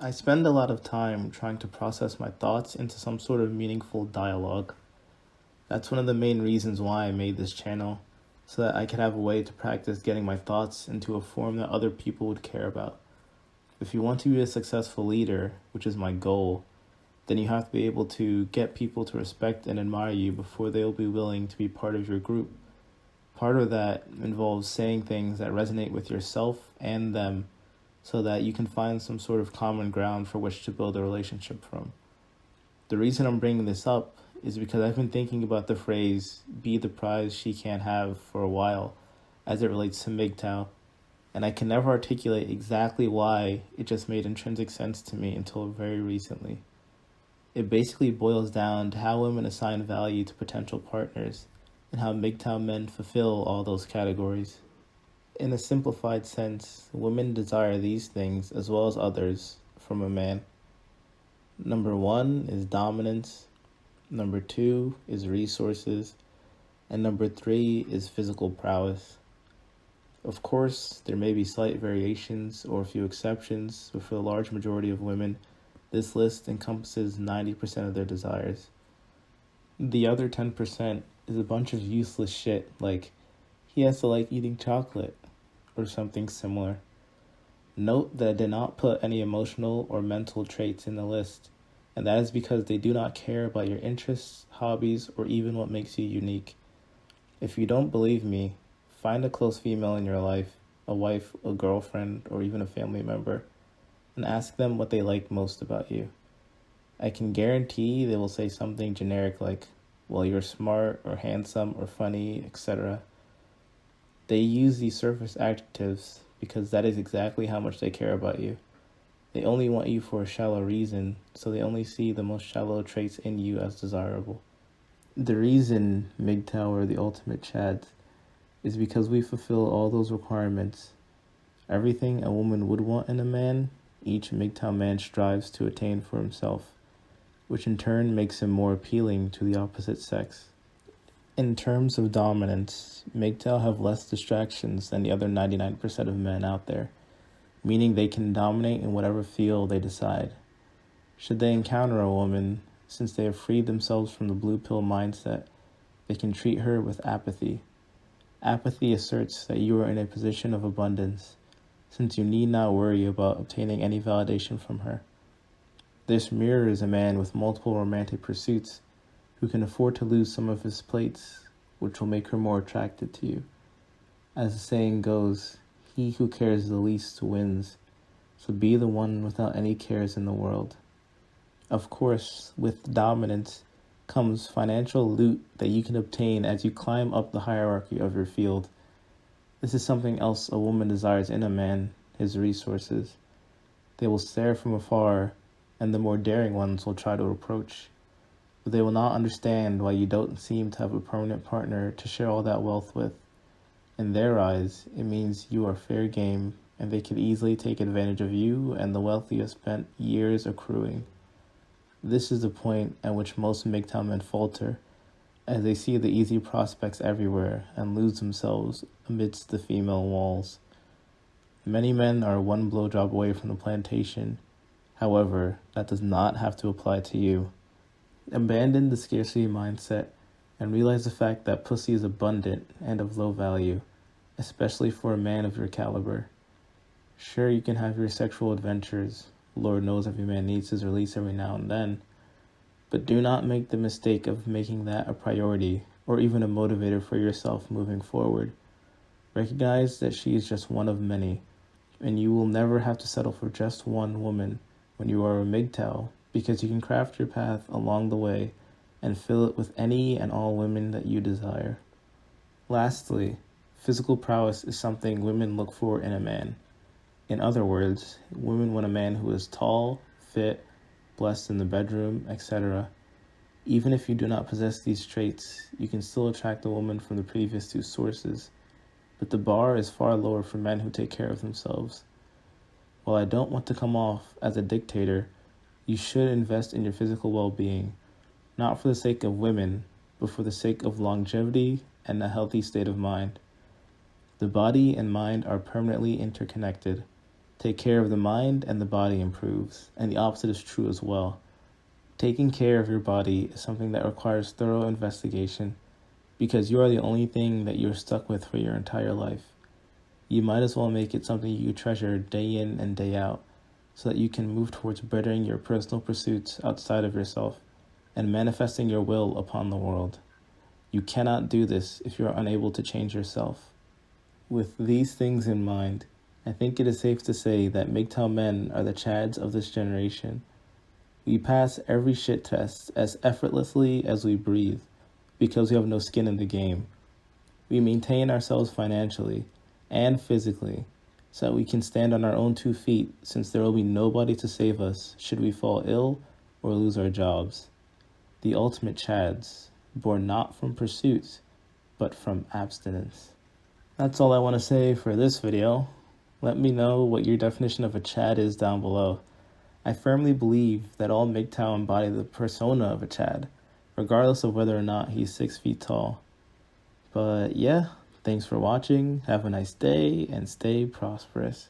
I spend a lot of time trying to process my thoughts into some sort of meaningful dialogue. That's one of the main reasons why I made this channel, so that I could have a way to practice getting my thoughts into a form that other people would care about. If you want to be a successful leader, which is my goal, then you have to be able to get people to respect and admire you before they'll be willing to be part of your group. Part of that involves saying things that resonate with yourself and them so that you can find some sort of common ground for which to build a relationship from. The reason I'm bringing this up is because I've been thinking about the phrase, be the prize she can't have, for a while as it relates to MGTOW, and I can never articulate exactly why it just made intrinsic sense to me until very recently. It basically boils down to how women assign value to potential partners and how MGTOW men fulfill all those categories. In a simplified sense, women desire these things as well as others from a man. Number one is dominance, number two is resources, and number three is physical prowess. Of course, there may be slight variations or a few exceptions, but for the large majority of women, this list encompasses 90% of their desires. The other 10% is a bunch of useless shit, like he has to like eating chocolate or something similar. Note that I did not put any emotional or mental traits in the list, and that is because they do not care about your interests, hobbies, or even what makes you unique. If you don't believe me, find a close female in your life, a wife, a girlfriend, or even a family member, and ask them what they like most about you. I can guarantee they will say something generic like, well, you're smart, or handsome, or funny, etc. They use these surface adjectives because that is exactly how much they care about you. They only want you for a shallow reason, so they only see the most shallow traits in you as desirable. The reason MGTOW are the ultimate chads is because we fulfill all those requirements. Everything a woman would want in a man, each MGTOW man strives to attain for himself, which in turn makes him more appealing to the opposite sex. In terms of dominance, MGTOW have less distractions than the other 99% of men out there, meaning they can dominate in whatever field they decide. Should they encounter a woman, since they have freed themselves from the blue pill mindset, they can treat her with apathy. Apathy asserts that you are in a position of abundance, since you need not worry about obtaining any validation from her. This mirrors a man with multiple romantic pursuits who can afford to lose some of his plates, which will make her more attracted to you. As the saying goes, he who cares the least wins, so be the one without any cares in the world. Of course, with dominance comes financial loot that you can obtain as you climb up the hierarchy of your field. This is something else a woman desires in a man, his resources. They will stare from afar, and the more daring ones will try to approach. But they will not understand why you don't seem to have a permanent partner to share all that wealth with. In their eyes, it means you are fair game, and they could easily take advantage of you and the wealth you have spent years accruing. This is the point at which most MGTOW men falter, as they see the easy prospects everywhere and lose themselves amidst the female walls. Many men are one blowjob away from the plantation. However, that does not have to apply to you. Abandon the scarcity mindset and realize the fact that pussy is abundant and of low value, especially for a man of your caliber. Sure, you can have your sexual adventures. Lord knows every man needs his release every now and then. But do not make the mistake of making that a priority or even a motivator for yourself moving forward. Recognize that she is just one of many, and you will never have to settle for just one woman when you are a MGTOW, because you can craft your path along the way and fill it with any and all women that you desire. Lastly, physical prowess is something women look for in a man. In other words, women want a man who is tall, fit, blessed in the bedroom, etc. Even if you do not possess these traits, you can still attract a woman from the previous two sources, but the bar is far lower for men who take care of themselves. While I don't want to come off as a dictator, you should invest in your physical well-being, not for the sake of women, but for the sake of longevity and a healthy state of mind. The body and mind are permanently interconnected. take care of the mind and the body improves, and the opposite is true as well. Taking care of your body is something that requires thorough investigation because you are the only thing that you're stuck with for your entire life. You might as well make it something you treasure day in and day out so that you can move towards bettering your personal pursuits outside of yourself and manifesting your will upon the world. You cannot do this if you are unable to change yourself. With these things in mind, I think it is safe to say that MGTOW men are the Chads of this generation. We pass every shit test as effortlessly as we breathe because we have no skin in the game. We maintain ourselves financially and physically so that we can stand on our own 2 feet since there will be nobody to save us should we fall ill or lose our jobs. The ultimate Chads, born not from pursuits, but from abstinence. That's all I want to say for this video. Let me know what your definition of a Chad is down below. I firmly believe that all MGTOW embody the persona of a Chad, regardless of whether or not he's 6 feet tall. But yeah, thanks for watching, have a nice day, and stay prosperous.